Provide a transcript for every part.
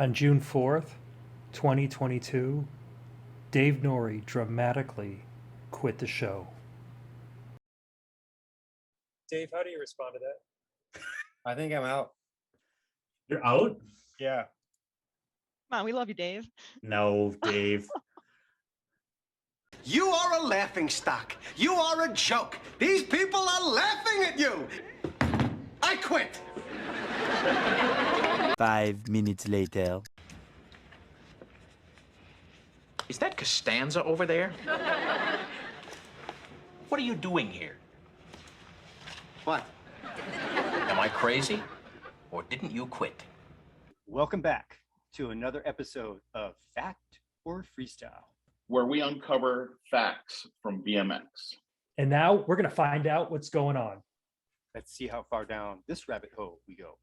On June 4th, 2022, Dave Norrie dramatically quit the show. Dave, how do you respond to that? I think I'm out. You're out? Yeah. Come on, we love you, Dave. No, Dave. You are a laughingstock. You are a joke. These people are laughing at you. I quit. 5 minutes later. Is that Costanza over there? What are you doing here? What? Am I crazy? Or didn't you quit? Welcome back to another episode of Fact or Freestyle, where we uncover facts from BMX. And now we're going to find out what's going on. Let's see how far down this rabbit hole we go.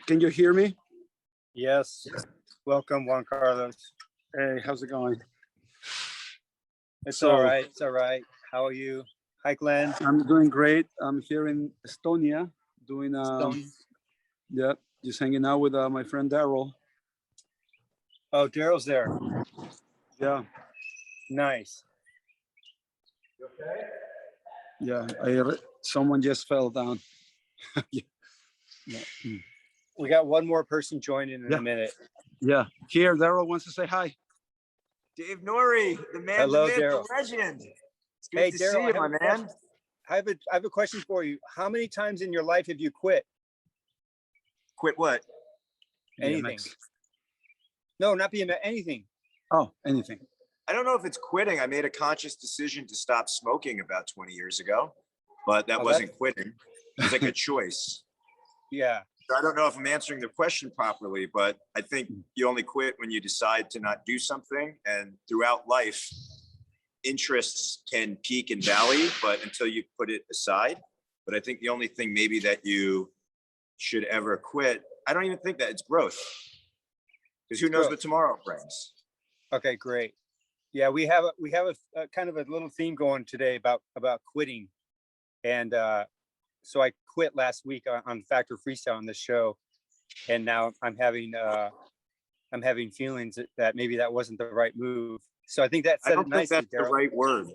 Can you hear me? Yes. Welcome, Juan Carlos. Hey, how's it going? It's So- all right. It's all right. How are you? Hi, Glenn. I'm doing great. I'm here in Estonia doing Stone. yeah, just hanging out with my friend Daryl. Oh, Daryl's there. Yeah, Nice. yeah. Someone just fell down. Yeah. Yeah. We got one more person joining in Yeah. a minute. Yeah. Here, Daryl wants to say hi. Dave Norrie, the man, Hello, the myth, Daryl. the legend. It's good Hey, to Daryl, see I you, have my a man. question. I have a question for you. How many times in your life have you quit Quit what? anything? BMX. No, not being anything. Oh, anything. I don't know if it's quitting. I made a conscious decision to stop smoking about 20 years ago, but that Oh, wasn't quitting. It was like a choice. Yeah. So I don't know if I'm answering the question properly, but I think you only quit when you decide to not do something. And throughout life, interests can peak and valley, but until you put it aside. But I think the only thing maybe that you should ever quit, I don't even think that it's growth. Because who knows Growth. what tomorrow brings. Okay, great. Yeah, we have a kind of a little theme going today about quitting, and so I quit last week on factOrFreestyle on this show, and now I'm having feelings that maybe that wasn't the right move. So I think that I said don't it think nicely, that's the Daryl. right word.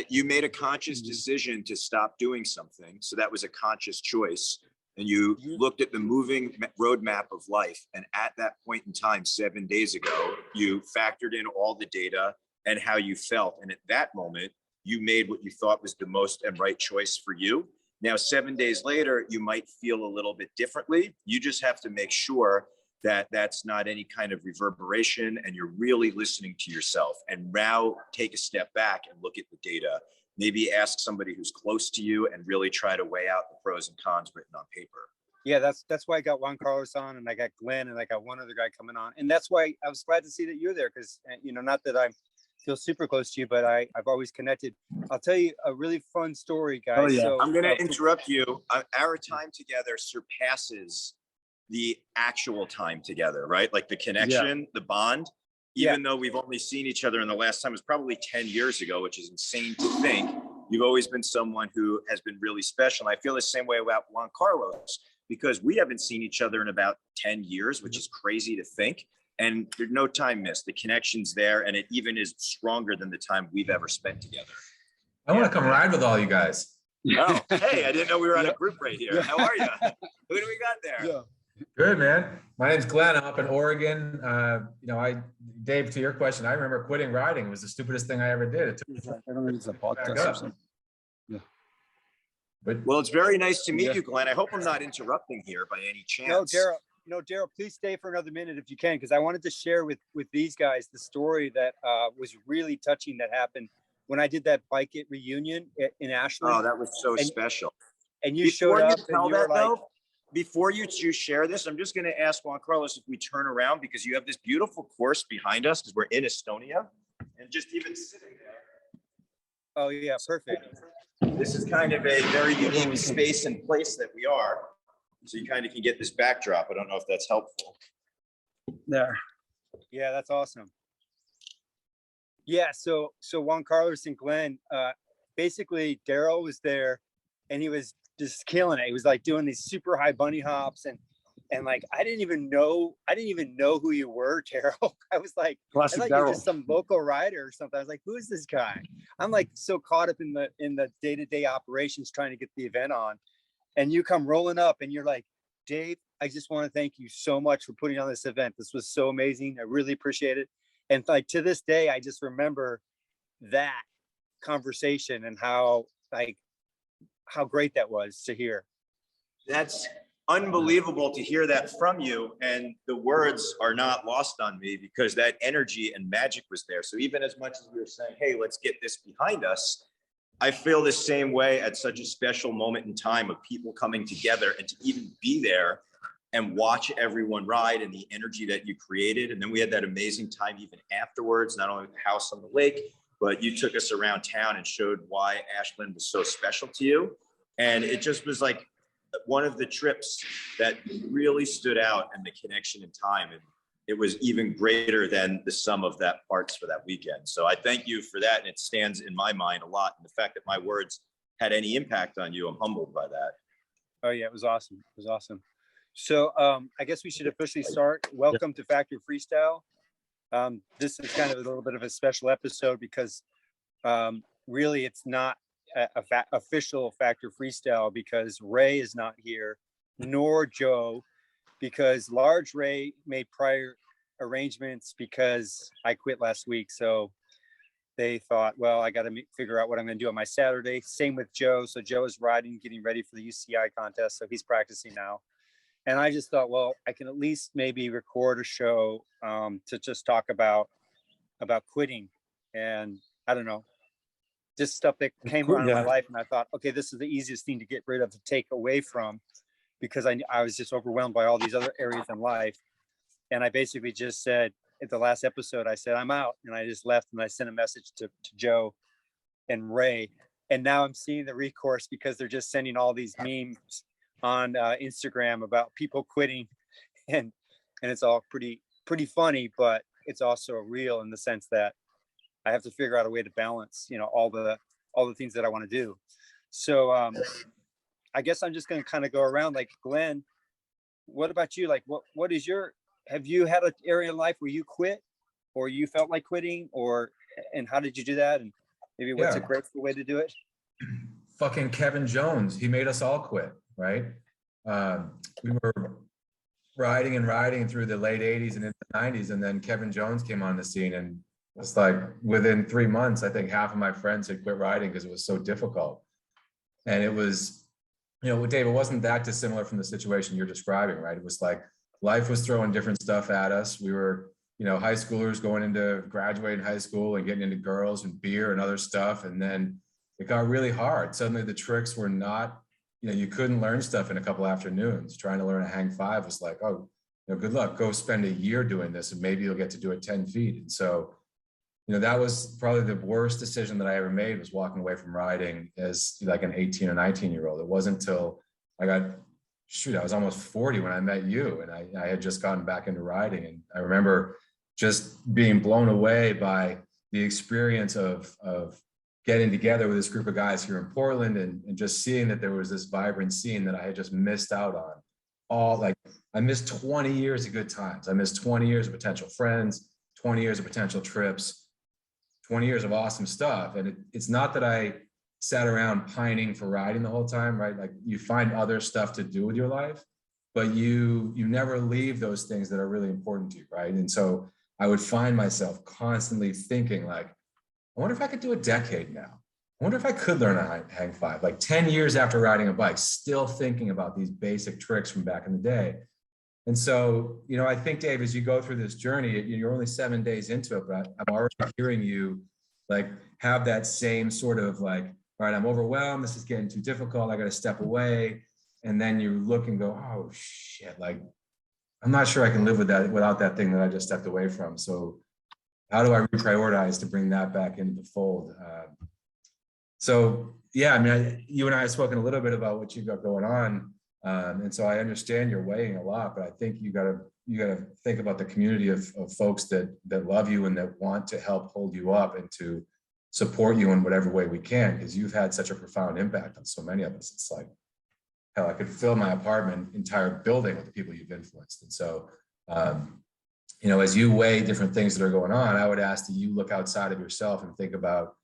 You made a conscious decision to stop doing something. So that was a conscious choice. And you looked at the moving roadmap of life. And at that point in time, 7 days ago, you factored in all the data and how you felt. And at that moment, you made what you thought was the most and right choice for you. Now, 7 days later, you might feel a little bit differently. You just have to make sure that that's not any kind of reverberation and you're really listening to yourself. And now take a step back and look at the data. Maybe ask somebody who's close to you and really try to weigh out the pros and cons written on paper. Yeah, that's why I got Juan Carlos on, and I got Glenn, and I got one other guy coming on, and that's why I was glad to see that you're there, because not that I feel super close to you, but I've always connected. I'll tell you a really fun story, guys. Oh, yeah. So I'm going to interrupt you. Our time together surpasses the actual time together, right? Like the connection, the bond, even though we've only seen each other in the last time was probably 10 years ago, which is insane to think. You've always been someone who has been really special. And I feel the same way about Juan Carlos, because we haven't seen each other in about 10 years, which is crazy to think. And there's no time missed. The connection's there, and it even is stronger than the time we've ever spent together. I want to come ride with all you guys. Oh, hey, I didn't know we were on a group right here. How are you? Who do we got there? Yeah. Good, man. My name's Glenn. I'm up in Oregon. Dave, to your question, I remember quitting riding. It was the stupidest thing I ever did. It took I don't know if it's a podcast or something. Yeah. But Well, it's very nice to meet you, Glenn. I hope I'm not interrupting here by any chance. No, Daryl, please stay for another minute if you can, because I wanted to share with these guys the story that was really touching that happened when I did that bike it reunion in Ashland. Oh, that was so special. And you Before showed you up and tell you were that, like, though, before you two share this, I'm just going to ask Juan Carlos if we turn around, because you have this beautiful course behind us because we're in Estonia, and just even sitting there. Oh yeah, perfect. This is kind of a very unique space and place that we are. So you kind of can get this backdrop. I don't know if that's helpful. There. Yeah, that's awesome. Yeah, so Juan Carlos and Glenn, basically Daryl was there and he was just killing it. He was like doing these super high bunny hops and like I didn't even know who you were, Daryl. I was like, Classic I thought you were Daryl. just some local rider or something. I was like, who is this guy? I'm like so caught up in the day-to-day operations trying to get the event on. And you come rolling up and you're like, Dave, I just want to thank you so much for putting on this event. This was so amazing. I really appreciate it. And like to this day, I just remember that conversation and how great that was to hear. That's unbelievable to hear that from you. And the words are not lost on me because that energy and magic was there. So even as much as we were saying, hey, let's get this behind us, I feel the same way at such a special moment in time of people coming together and to even be there and watch everyone ride and the energy that you created. And then we had that amazing time even afterwards, not only at the house on the lake, but you took us around town and showed why Ashland was so special to you. And it just was like one of the trips that really stood out and the connection in time. And it was even greater than the sum of that parts for that weekend. So I thank you for that. And it stands in my mind a lot. And the fact that my words had any impact on you, I'm humbled by that. Oh yeah, it was awesome. It was awesome. So I guess we should officially start. Welcome to Factor Freestyle. This is kind of a little bit of a special episode because really it's not official Factor Freestyle because Ray is not here, nor Joe, because Large Ray made prior arrangements because I quit last week. So they thought, well, I got to figure out what I'm going to do on my Saturday. Same with Joe. So Joe is riding, getting ready for the UCI contest. So he's practicing now. And I just thought, well, I can at least maybe record a show to just talk about quitting. And I don't know, just stuff that came around in my life. And I thought, okay, this is the easiest thing to get rid of, to take away from, because I was just overwhelmed by all these other areas in life. And I basically just said at the last episode, I said, I'm out. And I just left and I sent a message to Joe and Ray. And now I'm seeing the recourse because they're just sending all these memes on Instagram about people quitting. And it's all pretty funny, but it's also real in the sense that I have to figure out a way to balance, all the things that I want to do. So I guess I'm just going to kind of go around. Like, Glenn, what about you? Like, what is have you had an area in life where you quit or you felt like quitting, and how did you do that? And maybe what's a grateful way to do it? Fucking Kevin Jones. He made us all quit, right? We were riding through the late 80s and into the 90s. And then Kevin Jones came on the scene, and it's like within 3 months, I think half of my friends had quit riding because it was so difficult. And it was, Dave, it wasn't that dissimilar from the situation you're describing, right? It was like life was throwing different stuff at us. We were, high schoolers going into graduating high school and getting into girls and beer and other stuff. And then it got really hard. Suddenly the tricks were not, you couldn't learn stuff in a couple afternoons. Trying to learn a hang five was like, oh, good luck. Go spend a year doing this and maybe you'll get to do it 10 feet. And so, that was probably the worst decision that I ever made, was walking away from riding as like an 18 or 19-year-old. It wasn't until I was almost 40 when I met you, and I had just gotten back into riding. And I remember just being blown away by the experience of getting together with this group of guys here in Portland and just seeing that there was this vibrant scene that I had just missed out on. I missed 20 years of good times. I missed 20 years of potential friends, 20 years of potential trips, 20 years of awesome stuff. And it's not that I sat around pining for riding the whole time, right? Like, you find other stuff to do with your life, but you never leave those things that are really important to you, right? And so I would find myself constantly thinking like, I wonder if I could do a decade now. I wonder if I could learn a hang five, like 10 years after riding a bike, still thinking about these basic tricks from back in the day. And so, I think, Dave, as you go through this journey, you're only 7 days into it, but I'm already hearing you like have that same sort of like, all right, I'm overwhelmed. This is getting too difficult. I got to step away. and then you look and go, oh shit, like I'm not sure I can live with that without that thing that I just stepped away from. So how do I reprioritize to bring that back into the fold? So yeah, I mean, you and I have spoken a little bit about what you've got going on, and so I understand you're weighing a lot, but I think you gotta think about the community of folks that love you and that want to help hold you up and to support you in whatever way we can, because you've had such a profound impact on so many of us. It's like, hell, I could fill my apartment entire building with the people you've influenced. And so, you know, as you weigh different things that are going on, I would ask that you look outside of yourself and think about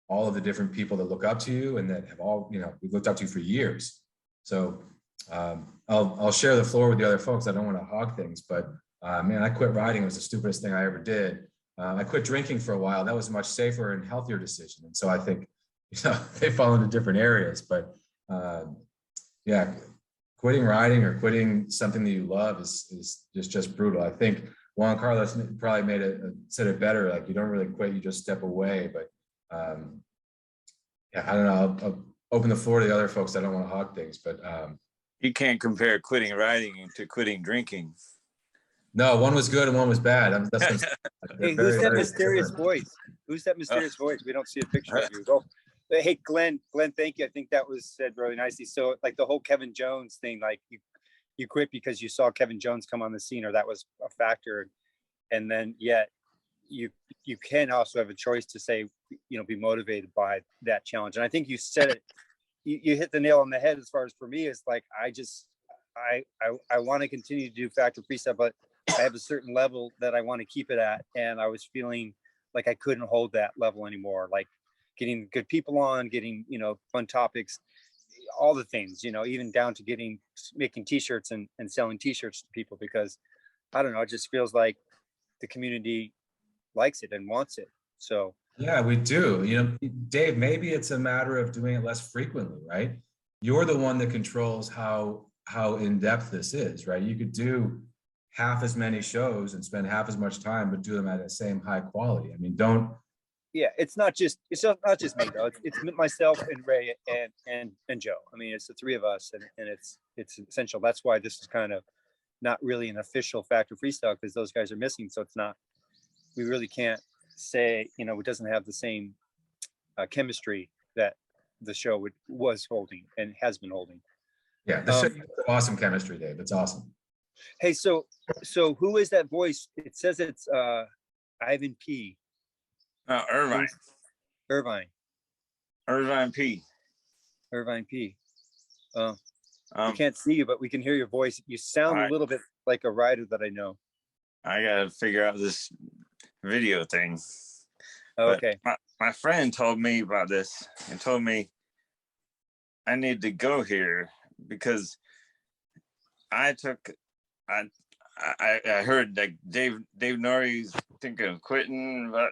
all of the different people that look up to you and that have all, you know, we've looked up to you for years. So I'll share the floor with the other folks. I don't want to hog things, but man, I quit riding. It was the stupidest thing I ever did. I quit drinking for a while. That was a much safer and healthier decision. And so I think, you know, they fall into different areas, but yeah, quitting riding or quitting something that you love is just brutal. I think Juan Carlos probably said it better. Like, you don't really quit, you just step away. But yeah, I don't know. I'll open the floor to the other folks. I don't want to hog things, but you can't compare quitting riding to quitting drinking. no, one was good and one was bad. Hey, who's that mysterious voice? Who's that mysterious voice? We don't see a picture of you. Oh, hey, Glenn, thank you. I think that was said really nicely. So like the whole Kevin Jones thing, like you quit because you saw Kevin Jones come on the scene, or that was a factor. And then yet you can also have a choice to say, you know, be motivated by that challenge. And I think you said it, you hit the nail on the head. As far as for me, is like, I want to continue to do factor freestyle, but I have a certain level that I want to keep it at. And I was feeling like I couldn't hold that level anymore. Like getting good people on, getting, you know, fun topics, all the things, you know, even down to making t-shirts and selling t-shirts to people, because I don't know, it just feels like the community likes it and wants it. So yeah, we do. You know, Dave, maybe it's a matter of doing it less frequently, right? You're the one that controls how in depth this is, right? You could do half as many shows and spend half as much time, but do them at the same high quality. I mean, yeah, it's not just me though. It's myself and Ray and Joe. I mean, it's the three of us, and it's essential. That's why this is kind of not really an official factor freestyle, because those guys are missing. So it's not. We really can't say, you know, it doesn't have the same chemistry that the show was holding and has been holding. Yeah, the show, awesome chemistry, Dave. It's awesome. Hey, so who is that voice? It says it's Ivan P. Irvine. Irvine P. Irvine P. We can't see you, but we can hear your voice. You sound a little bit like a rider that I know. I gotta figure out this video thing. Oh, okay. My friend told me about this and told me I need to go here because I heard that Dave Norrie's thinking of quitting, but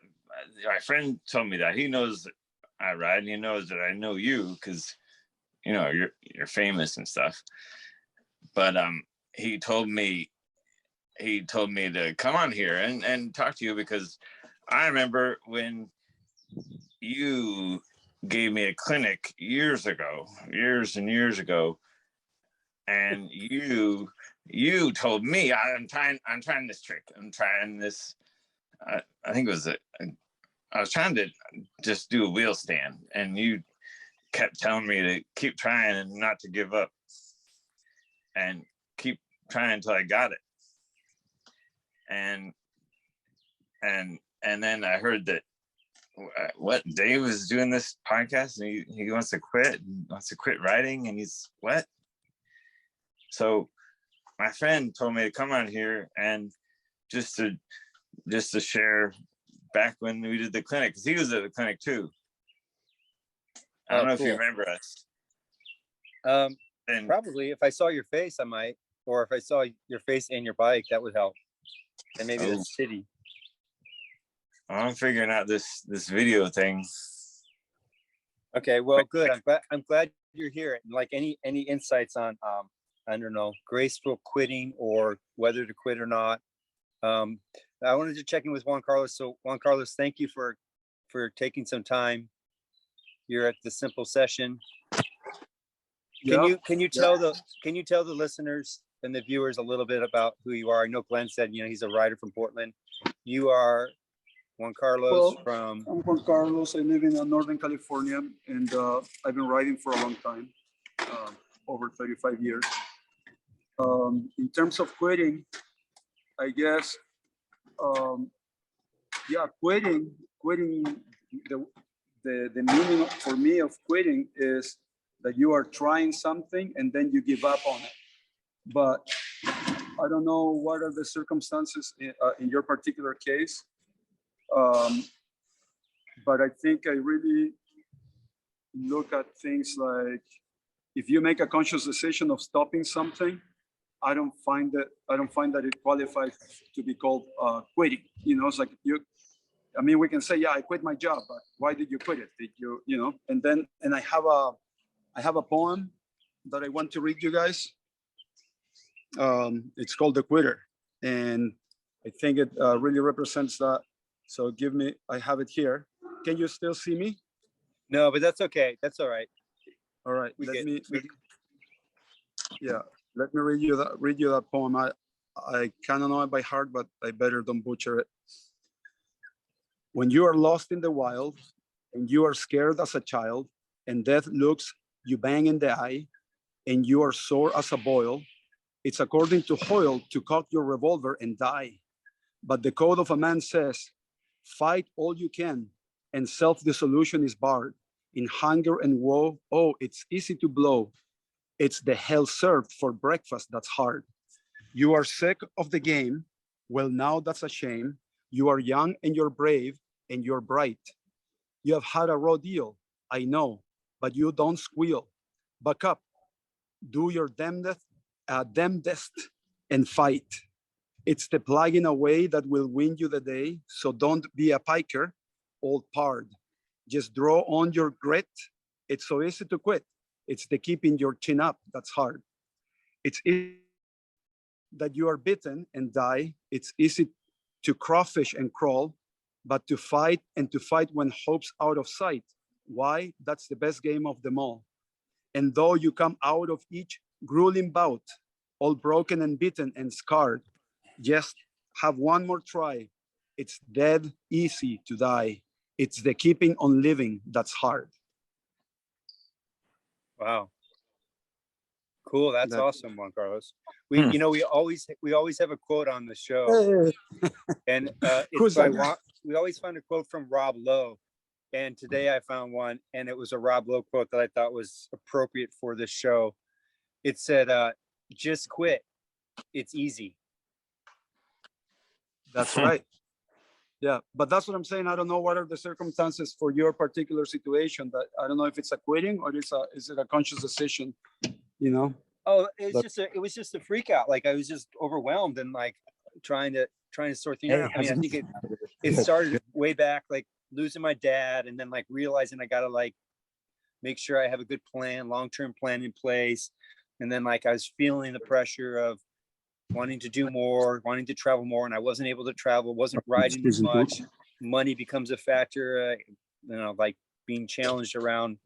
my friend told me that he knows I ride and he knows that I know you because, you know, you're famous and stuff. But he told me to come on here and talk to you, because I remember when you gave me a clinic years and years ago, and you told me I'm trying this trick. I'm trying this. I think it was I was trying to just do a wheel stand, and you kept telling me to keep trying and not to give up, and keep trying until I got it. And then I heard that what Dave is doing this podcast, and he wants to quit writing, and he's what? So my friend told me to come on here and just to share back when we did the clinic, because he was at the clinic too. I don't know if you remember us. And probably if I saw your face, I might, or if I saw your face and your bike, that would help. And maybe the city. I'm figuring out this video thing. Okay, well, good. I'm glad you're here. And like any insights on I don't know, graceful quitting or whether to quit or not. I wanted to check in with Juan Carlos. So Juan Carlos, thank you for taking some time. You're at the Simple Session. Can you tell the listeners and the viewers a little bit about who you are? I know Glenn said, he's a rider from Portland. You are Juan Carlos from. I'm Juan Carlos. I live in Northern California, and I've been riding for a long time, over 35 years. In terms of quitting, I guess, quitting. The meaning for me of quitting is that you are trying something and then you give up on it. But I don't know what are the circumstances in your particular case. But I think I really look at things like, if you make a conscious decision of stopping something, I don't find that it qualifies to be called quitting. It's like we can say, yeah, I quit my job, but why did you quit it? Did you, and I have a poem that I want to read you guys. It's called The Quitter, and I think it really represents that. So I have it here. Can you still see me? No, but that's okay. That's all right. All right. Let me read you that poem. I kind of know it by heart, but I better don't butcher it. When you are lost in the wild and you are scared as a child and death looks you bang in the eye and you are sore as a boil, it's according to Hoyle to cock your revolver and die. But the code of a man says, fight all you can, and self-dissolution is barred. In hunger and woe, it's easy to blow. It's the hell served for breakfast that's hard. You are sick of the game. Well, now that's a shame. You are young and you're brave and you're bright. You have had a raw deal, I know, but you don't squeal. Buck up, do your damnedest and fight. It's the plugging away that will win you the day, so don't be a piker, old pard. Just draw on your grit. It's so easy to quit. It's the keeping your chin up that's hard. It's easy that you are bitten and die. It's easy to crawfish and crawl, but to fight when hope's out of sight. Why? That's the best game of them all. And though you come out of each grueling bout, all broken and beaten and scarred, just have one more try. It's dead easy to die. It's the keeping on living that's hard. Wow. Cool. That's awesome, Juan Carlos. We always have a quote on the show, and we always find a quote from Rob Lowe. And today I found one, and it was a Rob Lowe quote that I thought was appropriate for this show. It said, just quit. It's easy. That's right. Yeah, but that's what I'm saying. I don't know what are the circumstances for your particular situation. That I don't know if it's a quitting or is it a conscious decision, Oh, it was just a freak out. Like I was just overwhelmed and like trying to sort things out. I mean, I think it started way back, like losing my dad, and then like realizing I gotta like make sure I have a good plan, long-term plan in place. And then like I was feeling the pressure of wanting to do more, wanting to travel more, and I wasn't able to travel, wasn't riding as much. Money becomes a factor, like being challenged around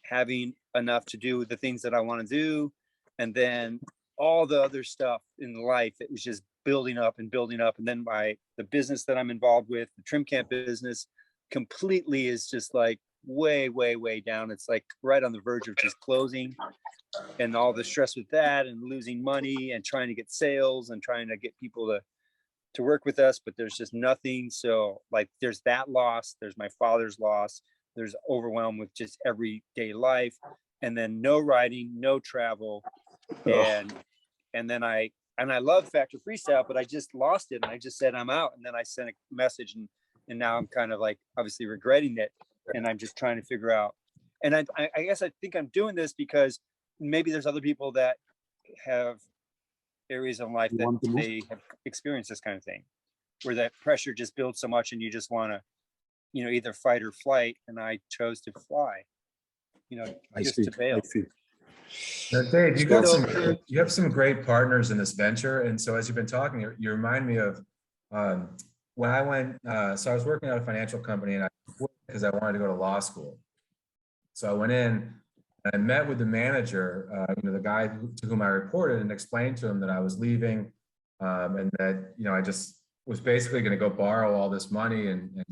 having enough to do the things that I want to do. And then all the other stuff in life, it was just building up. And then the business that I'm involved with, the trim camp business, completely is just like way, way, way down. It's like right on the verge of just closing, and all the stress with that and losing money and trying to get sales and trying to get people to work with us, but there's just nothing. So like there's that loss, there's my father's loss, there's overwhelm with just everyday life, and then no riding, no travel. And then I love Factor Freestyle, but I just lost it, and I just said I'm out. And then I sent a message, and now I'm kind of like obviously regretting it, and I'm just trying to figure out. And I guess I think I'm doing this because maybe there's other people that have areas in life that they have experienced this kind of thing, where that pressure just builds so much and you just want to, either fight or flight. And I chose to fly, to bail. Now, Dave, you have some great partners in this venture. And so as you've been talking, you remind me of when I went, so I was working at a financial company and I quit because I wanted to go to law school. So I went in, I met with the manager, the guy to whom I reported, and explained to him that I was leaving, and that, I just was basically going to go borrow all this money and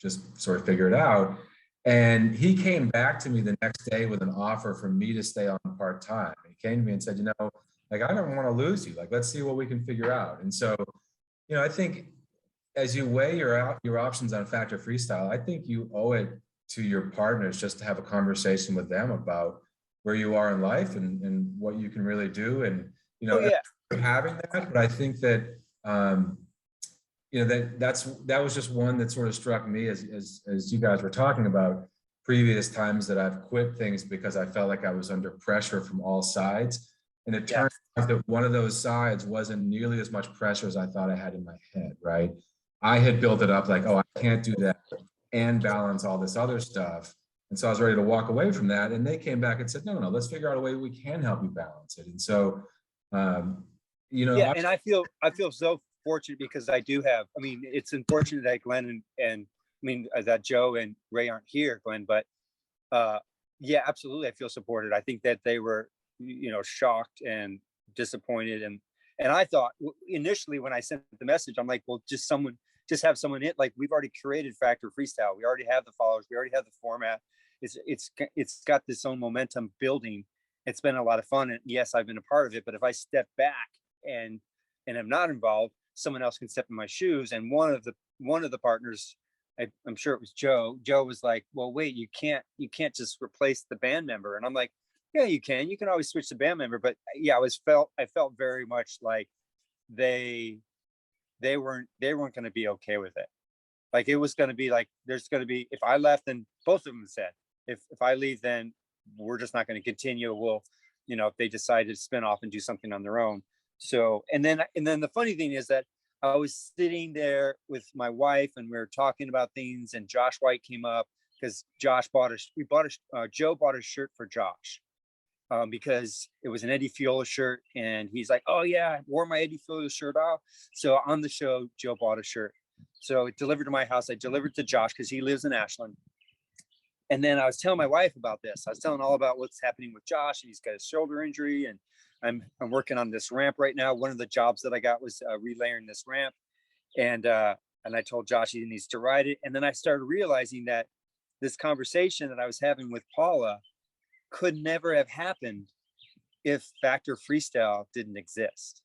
just sort of figure it out. And he came back to me the next day with an offer for me to stay on part-time. He came to me and said, I don't want to lose you. Like, let's see what we can figure out. And so, I think as you weigh your options on Factor Freestyle, I think you owe it to your partners just to have a conversation with them about where you are in life and what you can really do. And, having that, but I think that, that was just one that sort of struck me as you guys were talking about previous times that I've quit things because I felt like I was under pressure from all sides. And it turned out that one of those sides wasn't nearly as much pressure as I thought I had in my head, right? I had built it up like, oh, I can't do that and balance all this other stuff. And so I was ready to walk away from that. And they came back and said, no, let's figure out a way we can help you balance it. And so, and I feel so fortunate because I do have, it's unfortunate that Glenn and that Joe and Ray aren't here, Glenn, but yeah, absolutely. I feel supported. I think that they were, shocked and disappointed. And I thought initially when I sent the message, I'm like, well, just have someone in, like, we've already created Factor Freestyle. We already have the followers. We already have the format. It's got this own momentum building. It's been a lot of fun. And yes, I've been a part of it, but if I step back and am not involved, someone else can step in my shoes. And one of the partners, I'm sure it was Joe was like, well, wait, you can't just replace the band member. And I'm like, yeah, you can always switch the band member. But yeah, I felt very much like they weren't going to be okay with it. Like, it was going to be like, there's going to be, if I left, then both of them said, if I leave, then we're just not going to continue. We'll, if they decide to spin off and do something on their own. So, and then the funny thing is that I was sitting there with my wife and we were talking about things, and Josh White came up because Joe bought a shirt for Josh because it was an Eddie Fiola shirt. And he's like, oh yeah, I wore my Eddie Fiola shirt off. So on the show, Joe bought a shirt. So it delivered to my house. I delivered to Josh because he lives in Ashland. And then I was telling my wife about this. I was telling all about what's happening with Josh, and he's got a shoulder injury, and I'm working on this ramp right now. One of the jobs that I got was relayering this ramp, and I told Josh he needs to ride it. And then I started realizing that this conversation that I was having with Paula could never have happened if Factor Freestyle didn't exist.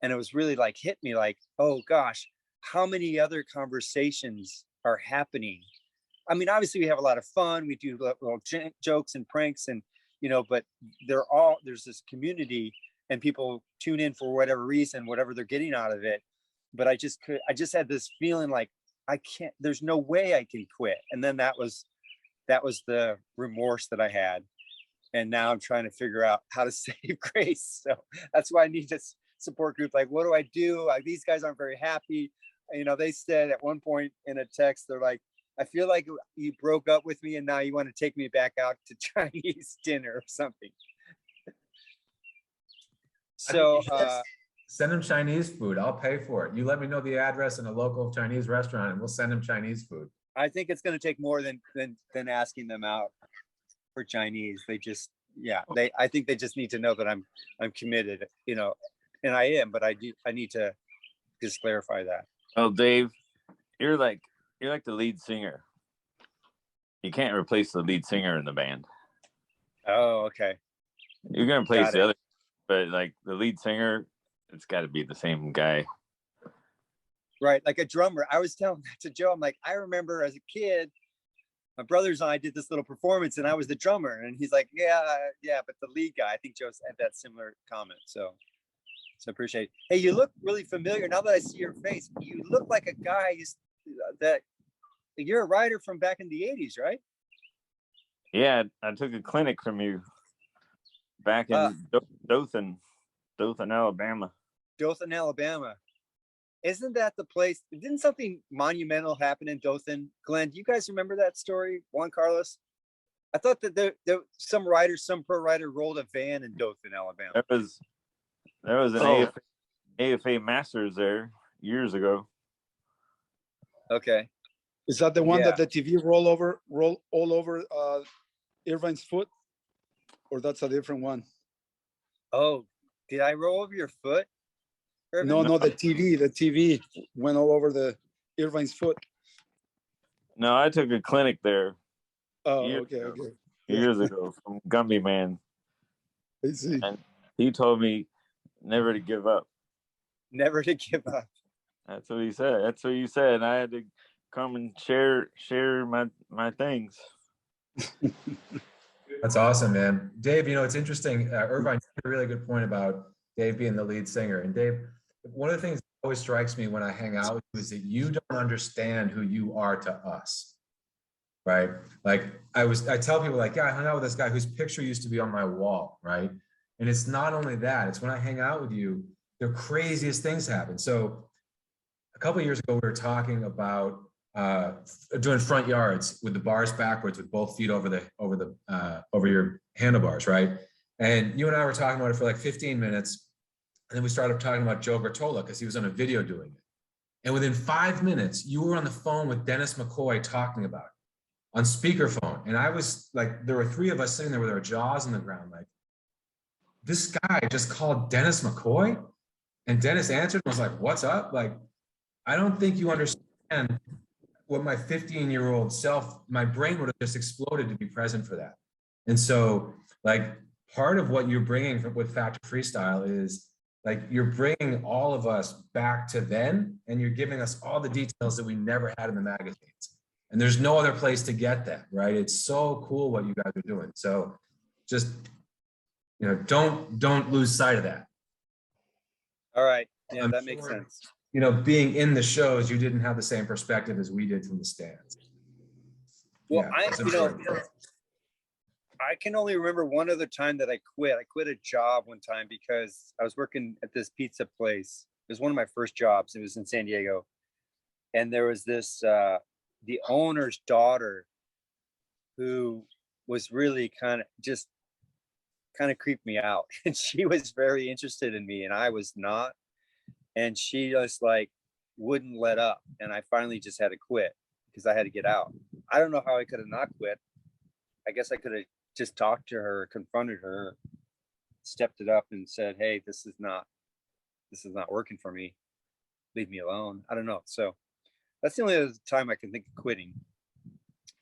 And it was really like hit me like, oh gosh, how many other conversations are happening? Obviously we have a lot of fun. We do little jokes and pranks, and but there's this community, and people tune in for whatever reason, whatever they're getting out of it. But I just had this feeling like there's no way I can quit. And then that was the remorse that I had. And now I'm trying to figure out how to save grace. So that's why I need this support group. Like, what do I do? Like, these guys aren't very happy. They said at one point in a text, they're like, I feel like you broke up with me and now you want to take me back out to Chinese dinner or something. So send them Chinese food. I'll pay for it. You let me know the address in a local Chinese restaurant and we'll send them Chinese food. I think it's going to take more than asking them out for Chinese. I think they just need to know that I'm committed, and I am, but I need to just clarify that. Oh, Dave, you're like the lead singer. You can't replace the lead singer in the band. Oh, okay. You're gonna replace the other, but like the lead singer, it's got to be the same guy. Right, like a drummer. I was telling that to Joe. I'm like, I remember as a kid, my brothers and I did this little performance, and I was the drummer. And he's like, yeah, but the lead guy. I think Joe's had that similar comment. So appreciate it. Hey, you look really familiar now that I see your face. You look like a guy that you're a writer from back in the 80s, right? Yeah, I took a clinic from you back in Dothan, Alabama. Dothan, Alabama. Isn't that the place? Didn't something monumental happen in Dothan? Glenn, do you guys remember that story? Juan Carlos? I thought that some pro writer rolled a van in Dothan, Alabama. There was an AFA Masters there years ago. Okay. Is that the one that the TV roll all over Irvine's foot? or that's a different one? Oh, did I roll over your foot? Irvin? No, the TV went all over the Irvine's foot. No, I took a clinic there Oh, years okay, ago. okay. Years ago from Gumby Man. I see. And he told me never to give up. Never to give up. That's what he said. That's what you said. I had to come and share my things. That's awesome, man. Dave, you know, it's interesting. Irvine made a really good point about Dave being the lead singer. And Dave, one of the things that always strikes me when I hang out with you is that you don't understand who you are to us, right? Like I tell people like, yeah, I hung out with this guy whose picture used to be on my wall, right? And it's not only that, it's when I hang out with you, the craziest things happen. So a couple of years ago, we were talking about doing front yards with the bars backwards with both feet over your handlebars, right? And you and I were talking about it for like 15 minutes. And then we started talking about Joe Bertola because he was on a video doing it. And within 5 minutes, you were on the phone with Dennis McCoy talking about it on speakerphone. And I was like, there were three of us sitting there with our jaws on the ground, like, this guy just called Dennis McCoy? And Dennis answered and was like, what's up? Like, I don't think you understand what my 15-year-old self, my brain would have just exploded to be present for that. And so like part of what you're bringing with Factor Freestyle is like, you're bringing all of us back to then, and you're giving us all the details that we never had in the magazines. And there's no other place to get that, right? It's so cool what you guys are doing. So just, you know, don't lose sight of that. All right. Yeah, I'm that makes sure, sense. you know, being in the shows, you didn't have the same perspective as we did from the stands. Well, Yeah, it's important. I can only remember one other time that I quit. I quit a job one time because I was working at this pizza place. It was one of my first jobs. It was in San Diego. And there was this, the owner's daughter who was really kind of creeped me out. And she was very interested in me and I was not. And she just like wouldn't let up. And I finally just had to quit because I had to get out. I don't know how I could have not quit. I guess I could have just talked to her, confronted her, stepped it up and said, hey, this is not working for me. Leave me alone. I don't know. So that's the only other time I can think of quitting.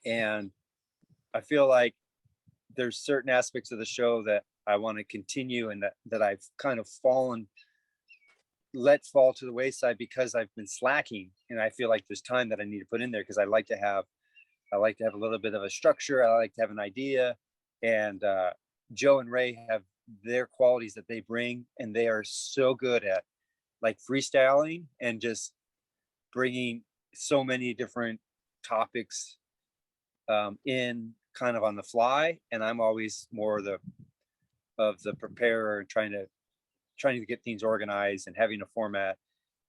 And I feel like there's certain aspects of the show that I want to continue and that I've kind of let fall to the wayside because I've been slacking. And I feel like there's time that I need to put in there because I like to have a little bit of a structure. I like to have an idea. And Joe and Ray have their qualities that they bring, and they are so good at like freestyling and just bringing so many different topics in kind of on the fly. And I'm always more of the preparer and trying to get things organized and having a format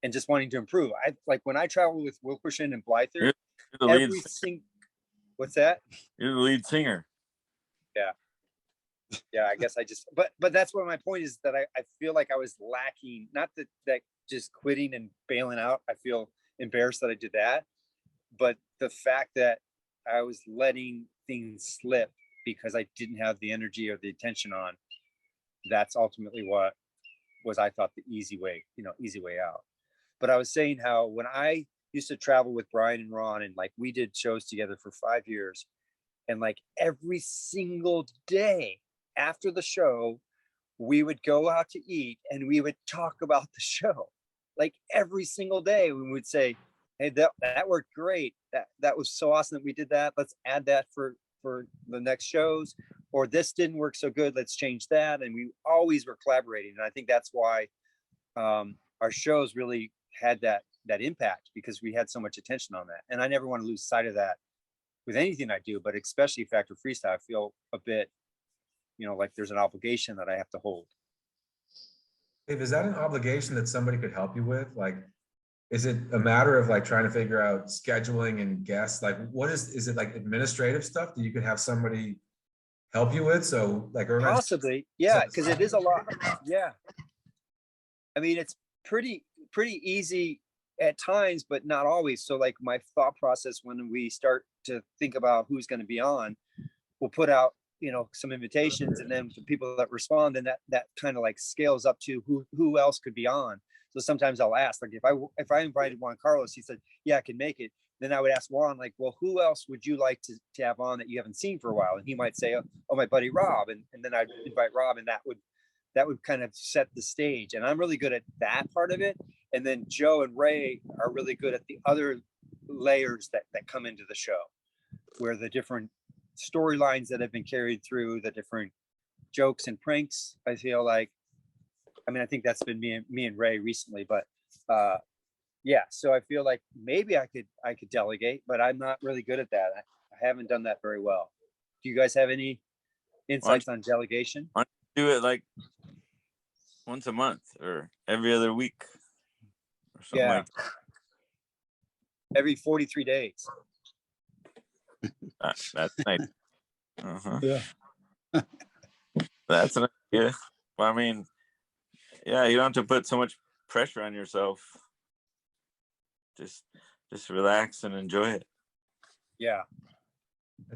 and just wanting to improve. I like when I travel with Wilkerson and Blyther, what's that? You're the lead singer. Yeah, I guess I just, but that's what my point is, that I feel like I was lacking, not that just quitting and bailing out. I feel embarrassed that I did that, but the fact that I was letting things slip because I didn't have the energy or the attention on, that's ultimately what was, I thought, the easy way out. But I was saying how when I used to travel with Brian and Ron, and like we did shows together for 5 years, and like every single day after the show, we would go out to eat and we would talk about the show. Like every single day we would say, hey, that worked great. That was so awesome that we did that. Let's add that for the next shows. Or this didn't work so good, let's change that. And we always were collaborating. And I think that's why our shows really had that impact, because we had so much attention on that. And I never want to lose sight of that with anything I do, but especially Factor Freestyle. I feel a bit, like there's an obligation that I have to hold. Dave, is that an obligation that somebody could help you with? Like, is it a matter of like trying to figure out scheduling and guests? Like, what is it like administrative stuff that you could have somebody help you with? So like, possibly, yeah, because it is a lot. Yeah. I mean, it's pretty easy at times, but not always. So like my thought process when we start to think about who's going to be on, we'll put out some invitations, and then the people that respond, then that kind of like scales up to who else could be on. So sometimes I'll ask, like, if I invited Juan Carlos, he said, yeah, I can make it. Then I would ask Juan, like, well, who else would you like to have on that you haven't seen for a while? And he might say, oh, my buddy Rob. And then I'd invite Rob, and that would kind of set the stage. And I'm really good at that part of it. And then Joe and Ray are really good at the other layers that come into the show, where the different storylines that have been carried through, the different jokes and pranks. I feel like, I think that's been me and Ray recently, but yeah. So I feel like maybe I could delegate, but I'm not really good at that. I haven't done that very well. Do you guys have any insights on delegation? Why don't you do it like once a month or every other week or something like that? Every 43 days. That's nice. Uh-huh. Yeah. That's an idea. Well, I mean, yeah, you don't have to put so much pressure on yourself. Just relax and enjoy it. Yeah.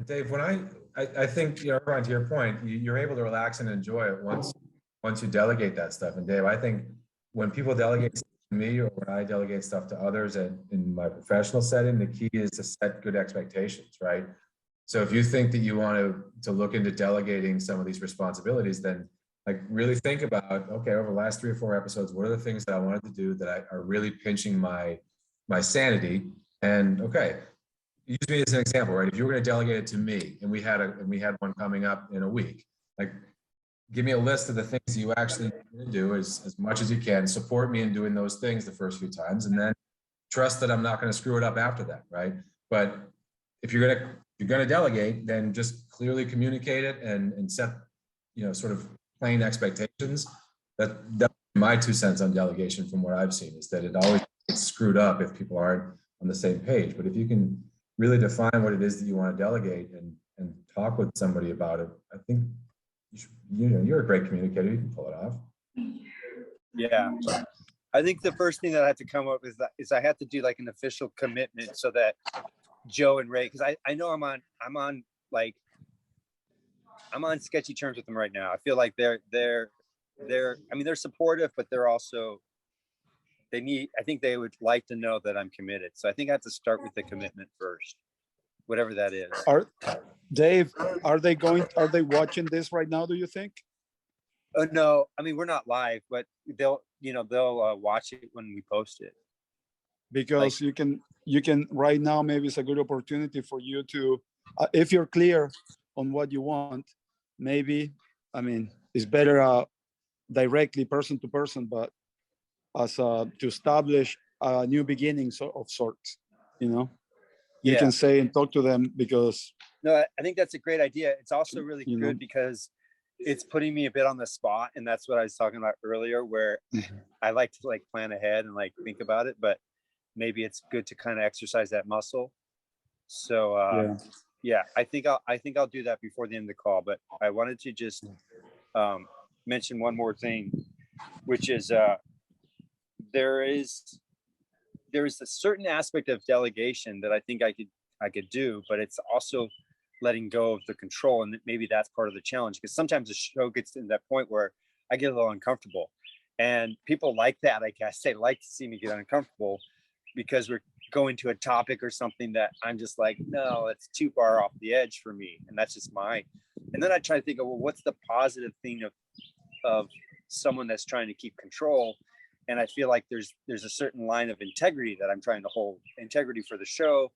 Dave, when I think, Ryan, to your point, you're able to relax and enjoy it once you delegate that stuff. And Dave, I think when people delegate stuff to me, or when I delegate stuff to others in my professional setting, the key is to set good expectations, right? So if you think that you want to look into delegating some of these responsibilities, then like really think about, okay, over the last 3 or 4 episodes, what are the things that I wanted to do that are really pinching my sanity? And okay, use me as an example, right? If you were going to delegate it to me, and we had one coming up in a week, like give me a list of the things you actually need to do as much as you can. Support me in doing those things the first few times, and then trust that I'm not going to screw it up after that, right? But if you're going to delegate, then just clearly communicate it and set, sort of plain expectations. That's my 2 cents on delegation from what I've seen, is that it always gets screwed up if people aren't on the same page. But if you can really define what it is that you want to delegate and talk with somebody about it, I think you're a great communicator. You can pull it off. Yeah. I think the first thing that I have to come up with is I have to do like an official commitment so that Joe and Ray, because I know I'm on sketchy terms with them right now. I feel like they're supportive, but they're also, I think they would like to know that I'm committed. So I think I have to start with the commitment first, whatever that is. Dave, are they watching this right now, do you think? No, we're not live, but they'll watch it when we post it. Because you can right now, maybe it's a good opportunity for you to, if you're clear on what you want, maybe, it's better directly person to person, but as to establish a new beginning of sorts, you can say and talk to them, because no, I think that's a great idea. It's also really good because it's putting me a bit on the spot, and that's what I was talking about earlier, where I like to like plan ahead and like think about it, but maybe it's good to kind of exercise that muscle. So I think I'll do that before the end of the call. But I wanted to just mention one more thing, which is there is a certain aspect of delegation that I think I could do, but it's also letting go of the control, and maybe that's part of the challenge, because sometimes the show gets to that point where I get a little uncomfortable, and people like that. I guess they like to see me get uncomfortable because we're going to a topic or something that I'm just like, no, it's too far off the edge for me, and that's just and then I try to think of, well, what's the positive thing of someone that's trying to keep control? And I feel like there's a certain line of integrity that I'm trying to hold. Integrity for the show,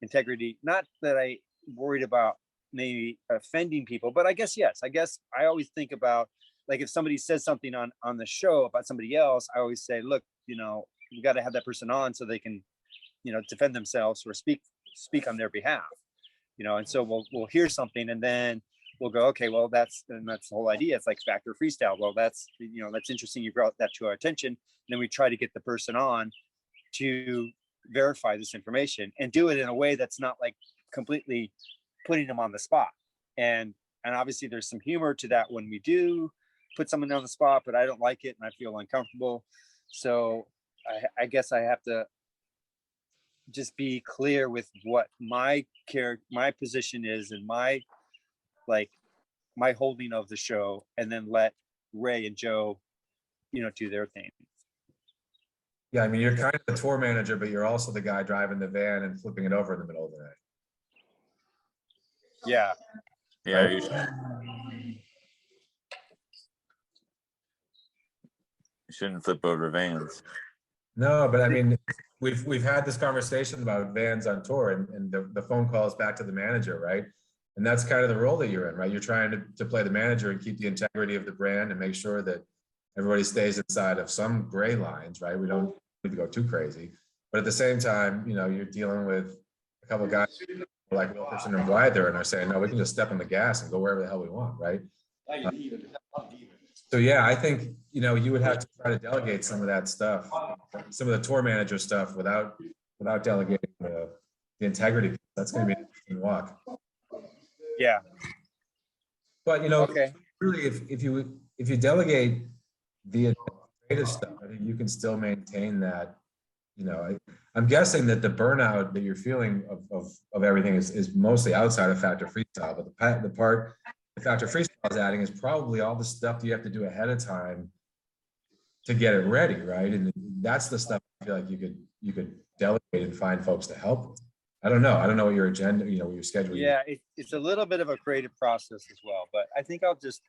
integrity, not that I worried about maybe offending people, but I guess I always think about, like, if somebody says something on the show about somebody else, I always say, look, you got to have that person on so they can, defend themselves or speak on their behalf, and so we'll hear something, and then we'll go, okay, well, that's the whole idea. It's like factOrFreestyle. Well, that's interesting. You brought that to our attention. And then we try to get the person on to verify this information and do it in a way that's not like completely putting them on the spot. And obviously there's some humor to that when we do put someone on the spot, but I don't like it and I feel uncomfortable. So I guess I have to just be clear with what my position is and my my holding of the show, and then let Ray and Joe, do their thing. Yeah, I mean, you're kind of the tour manager, but you're also the guy driving the van and flipping it over in the middle of the night. Yeah. Yeah, you shouldn't flip over vans. No, but I mean, we've had this conversation about vans on tour, and the phone calls back to the manager, right? And that's kind of the role that you're in, right? You're trying to play the manager and keep the integrity of the brand and make sure that everybody stays inside of some gray lines, right? We don't need to go too crazy, but at the same time, you're dealing with a couple of guys like Wilkerson and Blyther, and are saying, no, we can just step on the gas and go wherever the hell we want, right? So yeah, I think, you would have to try to delegate some of that stuff, some of the tour manager stuff without delegating the integrity. That's going to be an interesting walk. Yeah. But, Okay. really, if you delegate the administrative stuff, I think you can still maintain that. I'm guessing that the burnout that you're feeling of everything is mostly outside of Factor Freestyle, but the part that Factor Freestyle is adding is probably all the stuff that you have to do ahead of time to get it ready, right? And that's the stuff I feel like you could delegate and find folks to help. I don't know what your agenda, what your schedule. Yeah, it's a little bit of a creative process as well, but I think I'll just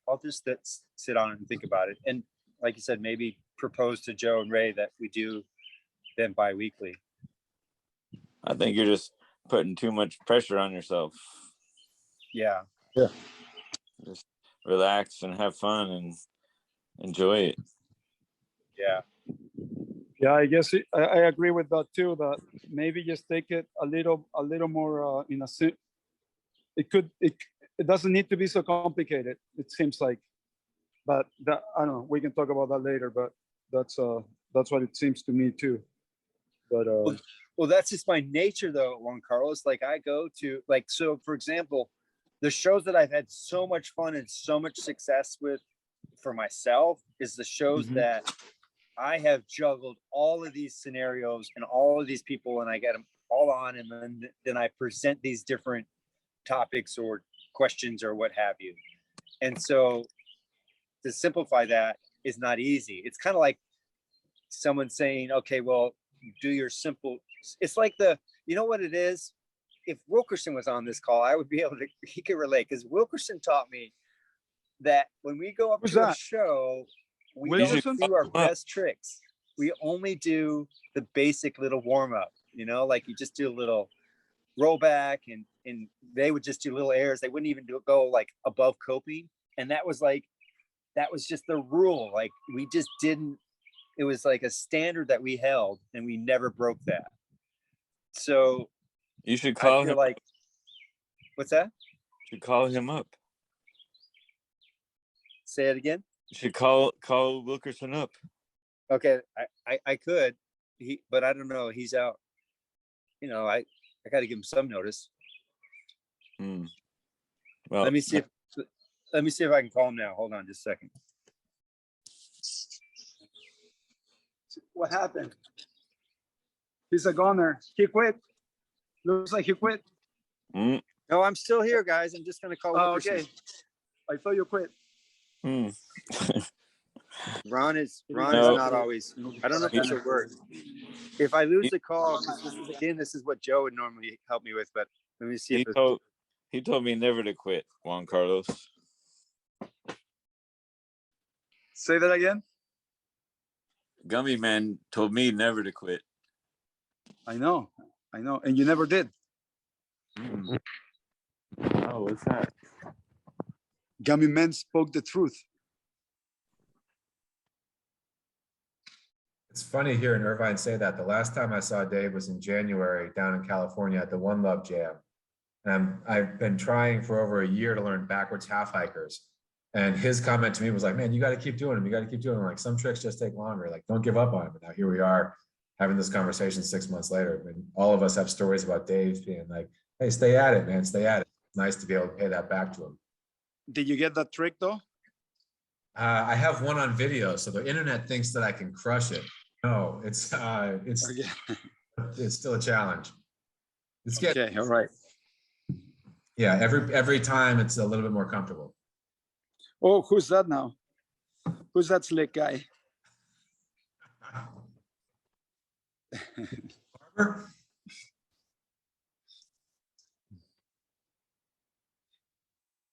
sit on it and think about it. And like you said, maybe propose to Joe and Ray that we do them bi-weekly. I think you're just putting too much pressure on yourself. Yeah. Just relax and have fun and enjoy it. Yeah. Yeah, I guess I agree with that too. That maybe just take it a little more it doesn't need to be so complicated. It seems like, but that, I don't know. We can talk about that later. But that's what it seems to me too. But well, that's just my nature though, Juan Carlos. Like I go to so for example, the shows that I've had so much fun and so much success with for myself is the shows that I have juggled all of these scenarios and all of these people, and I get them all on, and then I present these different topics or questions or what have you. And so to simplify that is not easy. It's kind of like someone saying, okay, well, do your simple. It's like you know what it is? If Wilkerson was on this call, I would be able to, he could relate, because Wilkerson taught me that when we go up to a show, we don't do our best tricks. We only do the basic little warm up, like you just do a little rollback, and they would just do little airs. They wouldn't even go like above coping. And that was just the rule. Like we just didn't, it was like a standard that we held, and we never broke that. So you should call him. Like, what's that? You should call him up. Say it again. You should call Wilkerson up. Okay, I could, but I don't know. He's out. I got to give him some notice. Well, let me see if I can call him now. Hold on, just a second. what happened? He's a goner. He quit. Looks like he quit. Mm. No, I'm still here, guys. I'm just gonna call. Oh, okay. I thought you quit. Mm. Ron is not always. I don't know if that's a word. If I lose the call, this is what Joe would normally help me with. But let me see. He told me never to quit, Juan Carlos. Say that again. Gummy Man told me never to quit. I know, and you never did. Mm. Oh, what's that? Gummy Man spoke the truth. It's funny hearing Irvine say that. The last time I saw Dave was in January down in California at the One Love Jam. And I've been trying for over a year to learn backwards half hikers. And his comment to me was like, man, you got to keep doing them. You got to keep doing them. Like, some tricks just take longer. Like, don't give up on them. And now here we are having this conversation 6 months later. And all of us have stories about Dave being like, hey, stay at it, man. Stay at it. It's nice to be able to pay that back to him. Did you get that trick though? I have one on video. So the internet thinks that I can crush it. No, it's still a challenge. It's getting, okay, all right. Yeah, every time it's a little bit more comfortable. Oh, who's that now? Who's that slick guy? Barber?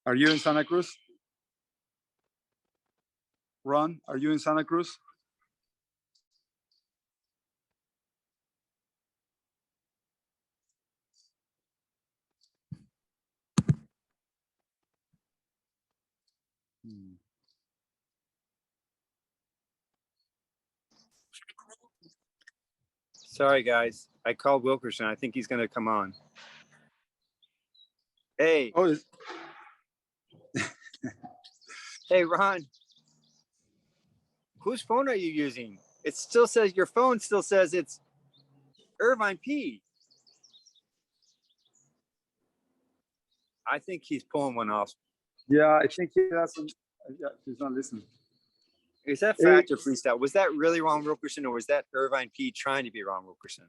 Are you in Santa Cruz? Ron, are you in Santa Cruz? Sorry, guys. I called Wilkerson. I think he's going to come on. Hey. Oh, Hey, Ron. Whose phone are you using? It still says, your phone still says it's Irvine P. I think he's pulling one off. yeah, I think he has some. Yeah, he's not listening. Is that fact or freestyle? Was that really Ron Wilkerson, or was that Irvine P trying to be Ron Wilkerson?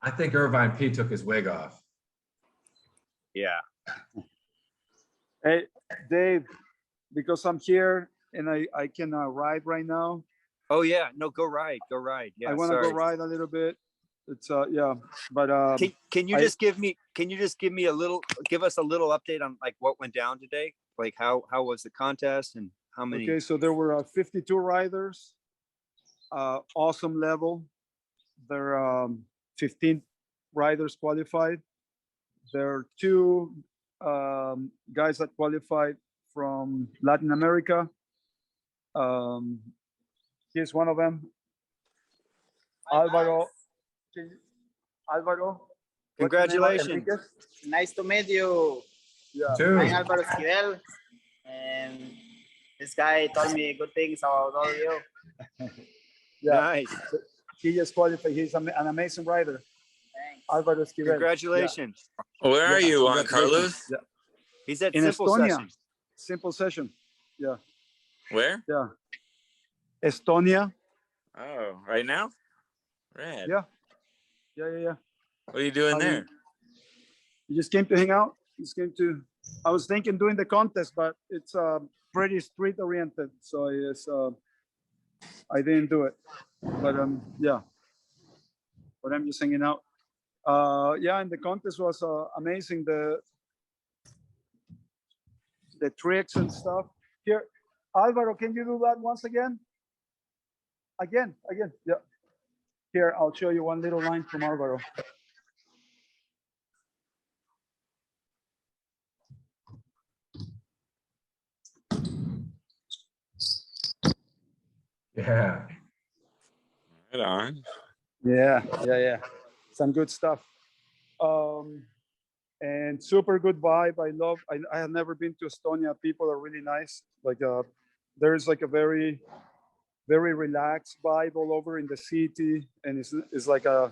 I think Irvine P took his wig off. Yeah. Hey, Dave, because I'm here and I can ride right now. Oh yeah, no, go ride, go ride. Yeah, I want to sorry. go ride a little bit. It's yeah, but Can you just give me a little, give us a little update on like what went down today? Like how was the contest and how many? okay, so there were 52 riders, awesome level. There are 15 riders qualified. There are 2 guys that qualified from Latin America. Here's one of them, Alvaro. Alvaro. what's your name? Congratulations. Enriquez? Nice to meet you. Yeah. Two. I'm Alvaro Esquivel, and this guy told me good things about all of you. Yeah. Nice. He just qualified. He's an amazing rider. Thanks. Alvaro Esquivel. Congratulations. Where are you, Juan Congratulations. Carlos? Yeah. He's at In Simple Estonia. Session. Simple session. Yeah. Where? Yeah. Estonia. Oh, right now? Rad. Yeah. Yeah. What are you doing I mean, there? You just came to hang out. Just came to. I was thinking doing the contest, but it's pretty street oriented, so I didn't do it. But yeah. But I'm just hanging out. Yeah, and the contest was amazing. The tricks and stuff. Here, Alvaro, can you do that once again? Again. Yeah. Here, I'll show you one little line from Alvaro. Yeah. Right on. Yeah. Some good stuff. And super good vibe. I have never been to Estonia. People are really nice. Like there's like a very, very relaxed vibe all over in the city. And it's like I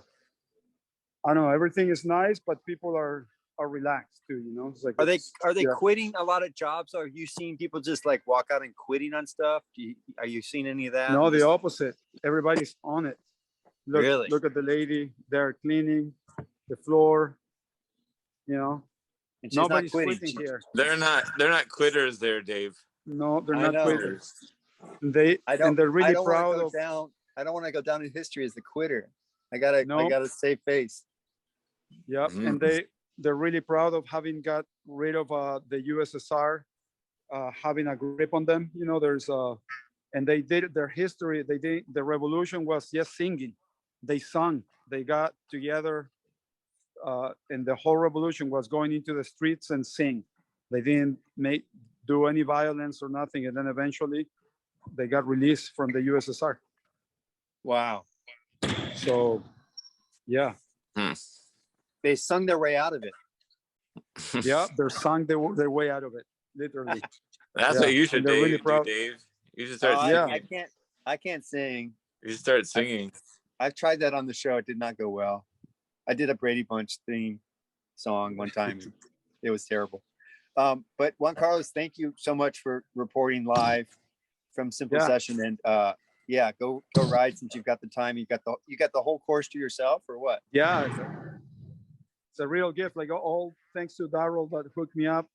don't know, everything is nice, but people are relaxed too, you know? It's like, Are they yeah. quitting a lot of jobs? Are you seeing people just like walk out and quitting on stuff? Are you seeing any of that? No, the opposite. Everybody's on it. Look, Really? Look at the lady. They're cleaning the floor. You know, And she's not nobody's quitting. quitting here. They're not quitters there, Dave. No, they're I not know. quitters. And they're really proud of. I don't want to go down in history as the quitter. I gotta save face. Yep, and they're really proud of having got rid of the USSR, having a grip on them. You know, and they did their history. The revolution was just singing. They sung. They got together, and the whole revolution was going into the streets and sing. They didn't do any violence or nothing, and then eventually they got released from the USSR. Wow. So, yeah. They sung their way out of it. Yeah, they sung their way out of it, literally. That's what you should do, really proud. Dave. You should start singing. I can't sing. You should start singing. I've tried that on the show. It did not go well. I did a Brady Bunch theme song one time. It was terrible. But Juan Carlos, thank you so much for reporting live from Simple Session. And yeah, go ride since you've got the time. You got the whole course to yourself, or what? Yeah, it's a real gift. Like all thanks to Daryl that hooked me up.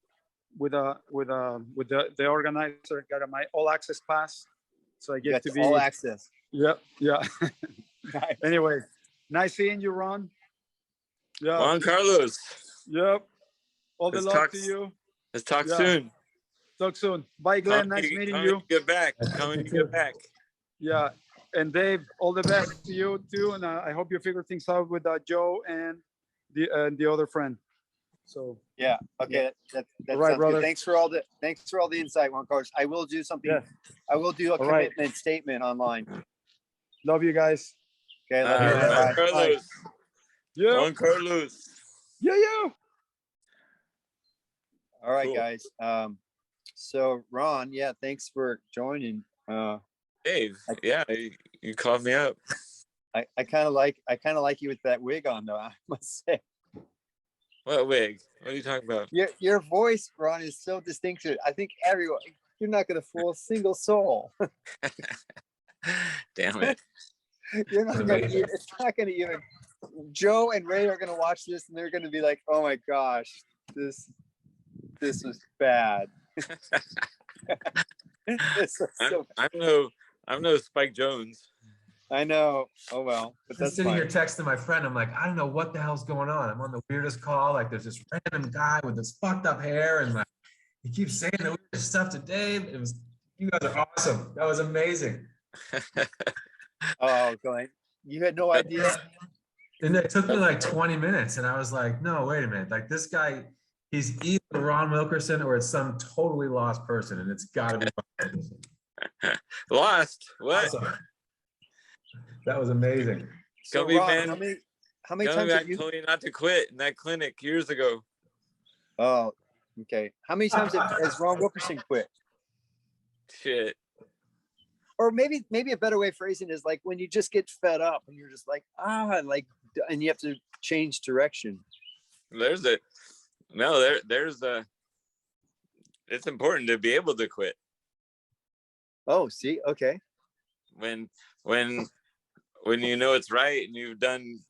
the organizer, got my all access pass, so I You get got to be all access. Yeah, yeah. Nice. Anyway, nice seeing you, Ron. Yeah. Juan Carlos. Yep. All the Let's love talk, to you. let's talk Yeah. soon. Talk soon. Bye, Glenn. Nice meeting you. Get back. Coming to get back. Yeah. And Dave, all the best to you too. And I hope you figure things out with Joe and the other friend. So Yeah. Okay. That All right, sounds brother. good. Thanks for all the insight, Juan Carlos. I will do something. Yes. I will do a All right. commitment statement online. Love you guys. Okay. Love you. Juan Bye. Carlos. Yeah. Juan Carlos. Yeah. Yeah. All right, Cool. guys. So Ron, yeah, thanks for joining. Dave, yeah, you called me up. I kind of like you with that wig on, though. I must say, What wig? What are you talking about? your voice, Ron, is so distinctive. I think everyone, you're not going to fool a single soul. Damn it. You're not going to. It's not going to even. Joe and Ray are going to watch this, and they're going to be like, "Oh my gosh, this was bad." This was so I'm no Spike Jones. I know. Oh well, but I'm that's sitting fine. here texting my friend. I'm like, I don't know what the hell's going on. I'm on the weirdest call. Like, there's this random guy with this fucked up hair, and like, he keeps saying the weirdest stuff to Dave. You guys are awesome. That was amazing. Oh, Glenn, you had no idea. And it took me like 20 minutes, and I was like, no, wait a minute. Like, this guy, he's either Ron Wilkerson or it's some totally lost person, and it's got to be Ron Wilkerson. Lost? What? Awesome. That was amazing. So Gummy Ron, man, how many Gummy times man have you? told me not to quit in that clinic years ago. Oh, okay. How many times has Ron Wilkerson quit? Shit. Or maybe a better way of phrasing it is like when you just get fed up and you're just like, and you have to change direction. There's it's important to be able to quit. Oh, see, okay. When you know it's right and you've done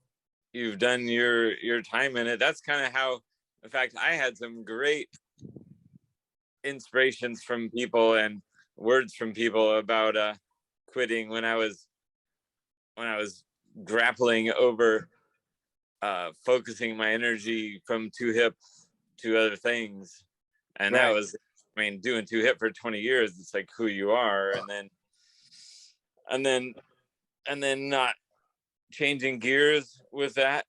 your time in it. That's kind of how, in fact, I had some great inspirations from people and words from people about quitting when I was grappling over focusing my energy from too hip to other things. And that was, I mean, doing too hip for 20 years, it's like who you are, and then not changing gears with that.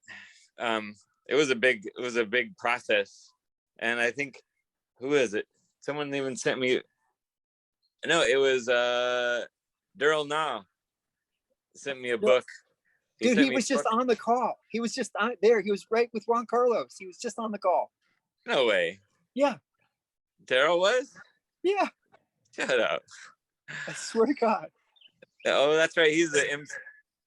It was a big process. And I think, who is it? Someone even sent me, no, it was Daryl Nah sent me a book. Dude, he was just on the call. He was just on there. He was right with Juan Carlos. He was just on the call. No way. Yeah. Daryl was? Yeah. Shut up. I swear to God. Oh, that's right. He's the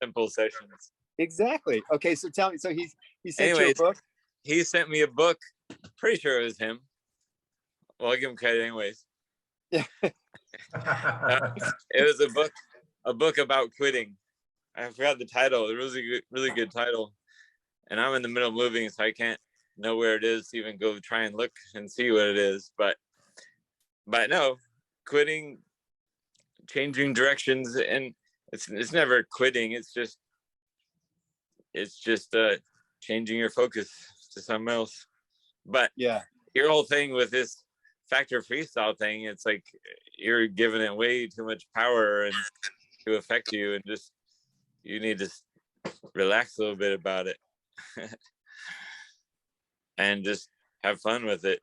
Simple Sessions. Exactly. Okay, so tell me. So he sent you a book. He sent me a book. Pretty sure it was him. Well, I'll give him credit anyways. Yeah. It was a book about quitting. I forgot the title. It was a really good title. And I'm in the middle of moving, so I can't know where it is to even go try and look and see what it is. But no, quitting, changing directions, and it's never quitting. It's just changing your focus to something else. But yeah, your whole thing with this factor freestyle thing, it's like you're giving it way too much power and to affect you, and just you need to relax a little bit about it and just have fun with it.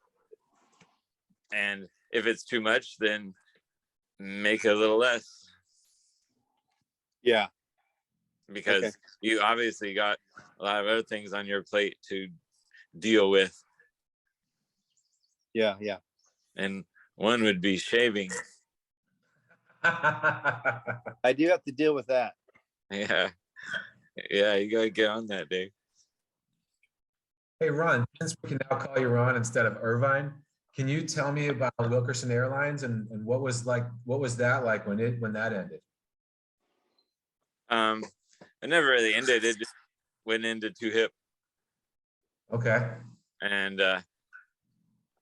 And if it's too much, then make it a little less. Yeah. Because you obviously got a lot of other things on your plate to deal with. Yeah, yeah. And one would be shaving. I do have to deal with that. Yeah. Yeah, you gotta get on that, Dave. Hey, Ron, since we can now call you Ron instead of Irvine, can you tell me about Wilkerson Airlines and what was that like when that ended? It never really ended. It just went into too hip. Okay. And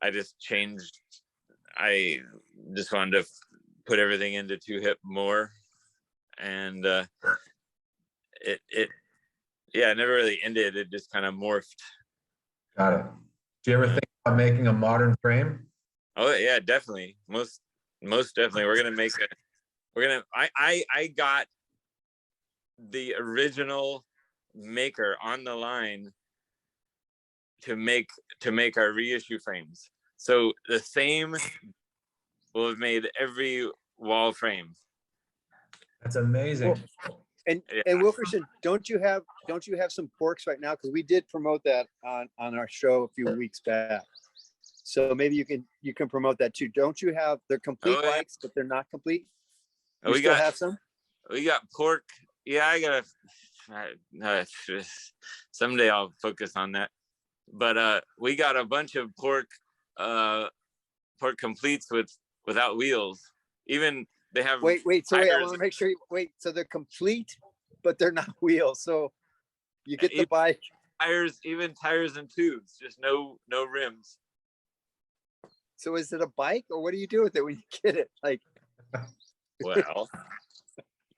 I just changed. I just wanted to put everything into 2-hip more, and it never really ended. It just kind of morphed. Got it. Do you ever think about making a modern frame? Oh yeah, definitely. Most definitely. I got the original maker on the line to make our reissue frames. So the same will have made every wall frame. That's amazing. Well, and Wilkerson, don't you have some porks right now? Because we did promote that on our show a few weeks back. So maybe you can promote that too. Don't you have, they're complete bikes, but they're not complete? You still have some? We got pork. Yeah, I gotta someday I'll focus on that. But we got a bunch of pork completes without wheels. Even they have wait, so tires. wait, I want to make sure so they're complete, but they're not wheels. So you get the bike. Even tires and tubes, just no rims. So is it a bike, or what do you do with it when you get it? Like, well,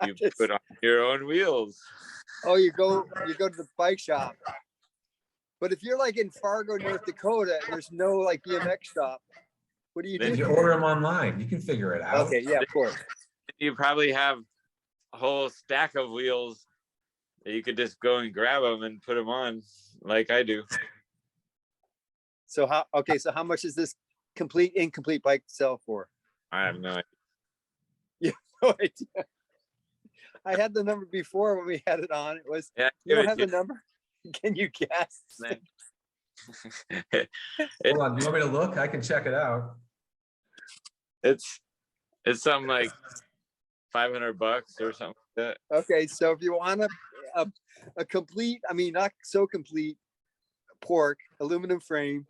you put on your own wheels. Oh, you go to the bike shop. But if you're like in Fargo, North Dakota, and there's no like BMX shop, what do you do? Then you order them online. You can figure it out. Okay, yeah, of course. You probably have a whole stack of wheels that you could just go and grab them and put them on, like I do. So how much is this incomplete bike sell for? I have no idea. You have no idea. I had the number before when we had it on. It was, you don't have the number? Can you guess? Hold on, you want me to look? I can check it out. It's something like $500 or something like that. Okay, so if you want a complete, I mean, not so complete pork, aluminum frame,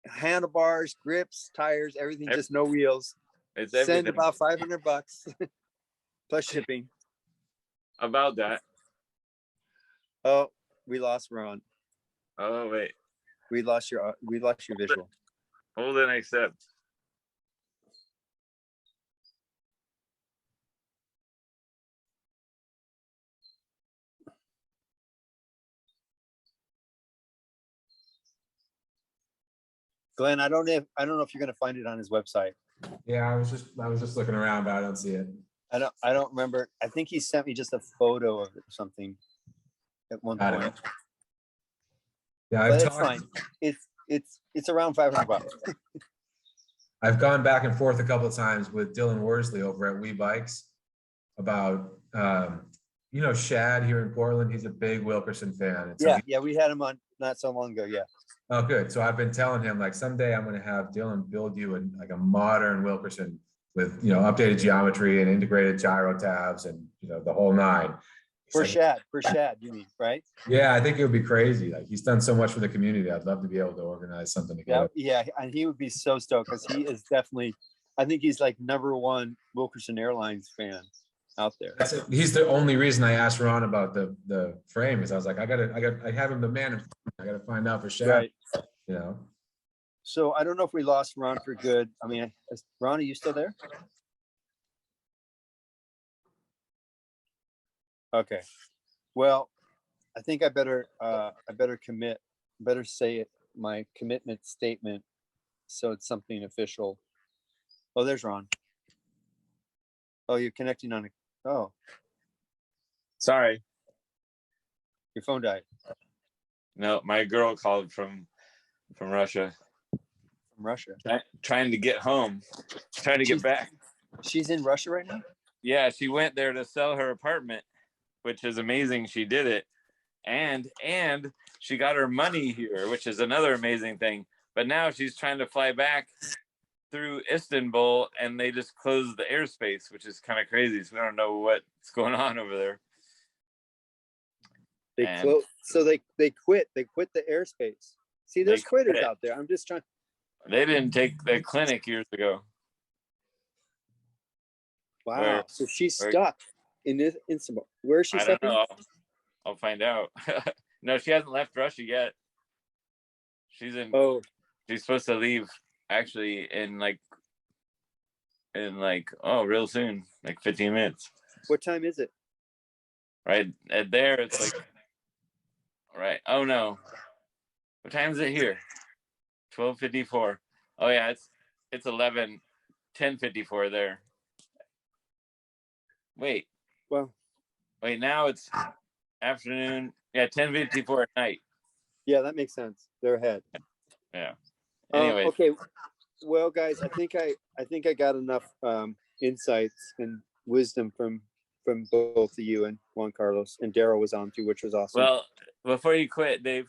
handlebars, grips, tires, everything, just no wheels. It's send everything. about $500 plus shipping. About that. Oh, we lost Ron. Oh wait. We lost your visual. Hold and accept. Glenn, I don't know if you're gonna find it on his website. Yeah, I was just looking around, but I don't see it. I don't remember. I think he sent me just a photo of it or something at one Got it. point. Yeah, But it's fine. It's around $500. I've gone back and forth a couple of times with Dylan Worsley over at We Bikes about Shad here in Portland. He's a big Wilkerson fan. And so Yeah, we had him on not so long ago. Yeah. Oh, good. So I've been telling him, like, someday I'm going to have Dylan build you a modern Wilkerson with, updated geometry and integrated gyro tabs and, the whole nine. For Shad, you mean, right? Yeah, I think it would be crazy. Like, he's done so much for the community. I'd love to be able to organize something together. Yeah, and he would be so stoked because he is definitely, I think he's like #1 Wilkerson Airlines fan out there. He's the only reason I asked Ron about the frame is I was like, I have him the man. I got to find out for Shad. Right. So I don't know if we lost Ron for good. I mean, Ron, are you still there? Okay. Well, I think I better say it, my commitment statement, so it's something official. Oh, there's Ron. Oh, you're connecting on a. Oh, Sorry. your phone died. No, my girl called from Russia. From Russia. Trying to get home. Trying to get back. She's in Russia right now? Yeah, she went there to sell her apartment, which is amazing. She did it. And she got her money here, which is another amazing thing. But now she's trying to fly back through Istanbul, and they just closed the airspace, which is kind of crazy. So we don't know what's going on over there. So they quit. They quit the airspace. See, there's quitters out there. I'm just trying. They didn't take the clinic years ago. Wow. So she's stuck in Istanbul. Where is she stuck? I don't know. I'll find out. No, she hasn't left Russia yet. She's in. Oh, she's supposed to leave actually in like real soon, like 15 minutes. What time is it? Right at there, it's like right. Oh no, what time is it here? 12:54. Oh yeah, it's 10:54 there. Wait, Well, now it's afternoon. Yeah, 10:54 at night. yeah, that makes sense. They're ahead. Yeah. Anyway, Okay. Well, guys, I think I got enough insights and wisdom from both of you and Juan Carlos, and Daryl was on too, which was awesome. well, before you quit, Dave,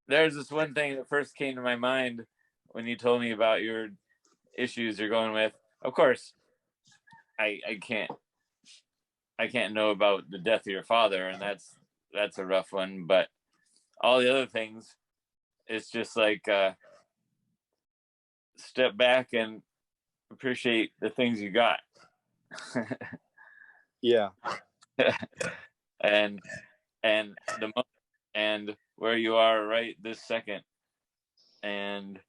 there's this one thing that first came to my mind when you told me about your issues you're going with. Of course, I can't know about the death of your father, and that's a rough one. But all the other things, it's just like step back and appreciate the things you got. Yeah. and the moment and where you are right this second, and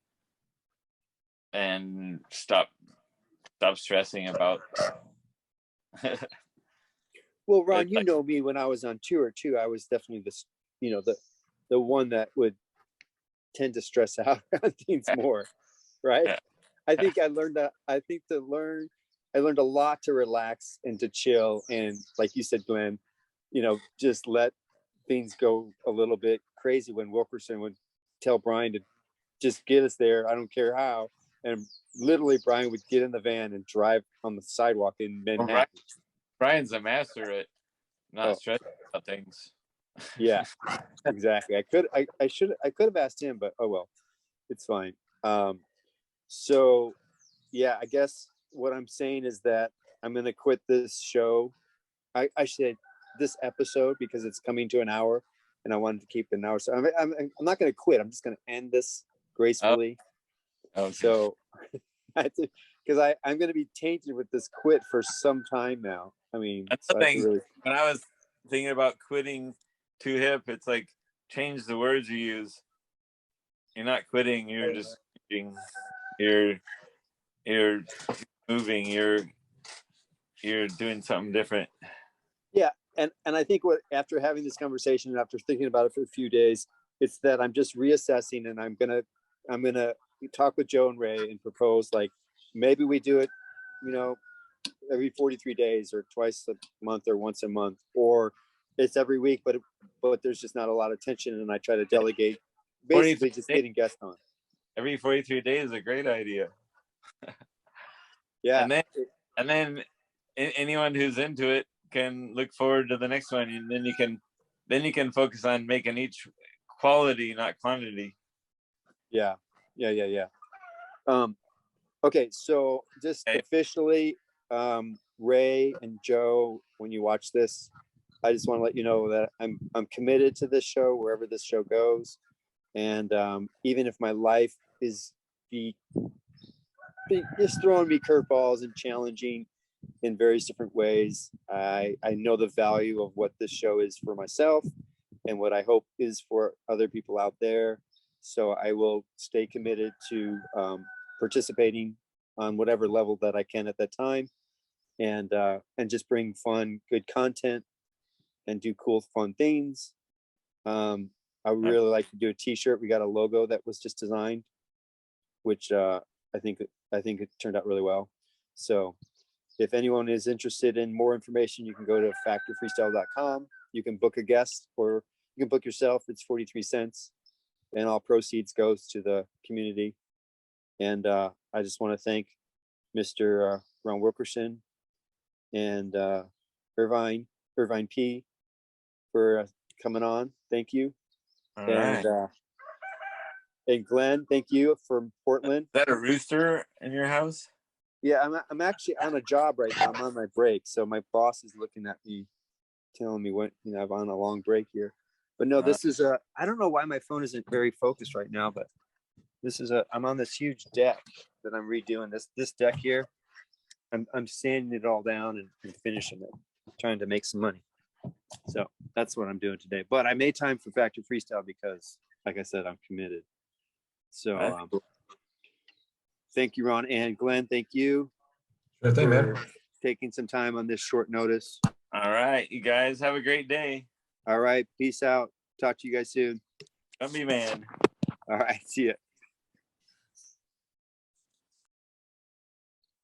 stop stressing about. Well, Ron, you know me when I was on tour too. I was definitely this, the one that would tend to stress out on things more, right? Yeah. I think I learned I learned a lot to relax and to chill, and like you said, Glenn, just let things go a little bit crazy. When Wilkerson would tell Brian to just get us there, I don't care how, and literally Brian would get in the van and drive on the sidewalk in Manhattan. Brian's a master at not stressing about things. Yeah, exactly. I could have asked him, but oh well, it's fine. So yeah, I guess what I'm saying is that I'm gonna quit this show. I should this episode, because it's coming to an hour, and I wanted to keep an hour. So I'm not gonna quit. I'm just gonna end this gracefully. Okay. So because I'm gonna be tainted with this quit for some time now. I mean, that's so the thing. really... When I was thinking about quitting Too Hip, it's like change the words you use. You're not quitting. You're just you're moving. You're doing something different. Yeah, and I think after having this conversation and after thinking about it for a few days, it's that I'm just reassessing, and I'm gonna talk with Joe and Ray and propose, like, maybe we do it, every 43 days or twice a month or once a month, or it's every week, but there's just not a lot of tension, and I try to delegate, basically just getting guests on. Every 43 days is a great idea. Yeah. And then anyone who's into it can look forward to the next one, and then you can focus on making each quality, not quantity. Yeah. Okay, so just officially, Ray and Joe, when you watch this, I just want to let you know that I'm committed to this show wherever this show goes, and even if my life is just throwing me curveballs and challenging in various different ways, I know the value of what this show is for myself and what I hope is for other people out there. So I will stay committed to participating on whatever level that I can at that time, and just bring fun, good content and do cool, fun things. I would really like to do a t-shirt. We got a logo that was just designed, which I think it turned out really well. So if anyone is interested in more information, you can go to factorfreestyle.com. You can book a guest, or you can book yourself. It's 43 cents, and all proceeds goes to the community. And I just want to thank Mr. Ron Wilkerson and Irvine P for coming on. Thank you. All right. And Glenn, thank you from Portland. Is that a rooster in your house? Yeah, I'm actually on a job right now. I'm on my break, so my boss is looking at me, telling me when I'm on a long break here. But no, this is I don't know why my phone isn't very focused right now, but this is I'm on this huge deck that I'm redoing. This deck here, I'm sanding it all down and finishing it, trying to make some money. So that's what I'm doing today. But I made time for Factor Freestyle because like I said, I'm committed. So Right. thank you, Ron, and Glenn. Thank you Sure thing, man. for taking some time on this short notice. All right, you guys have a great day. All right, peace out. Talk to you guys soon. Love you, man. All right, see ya.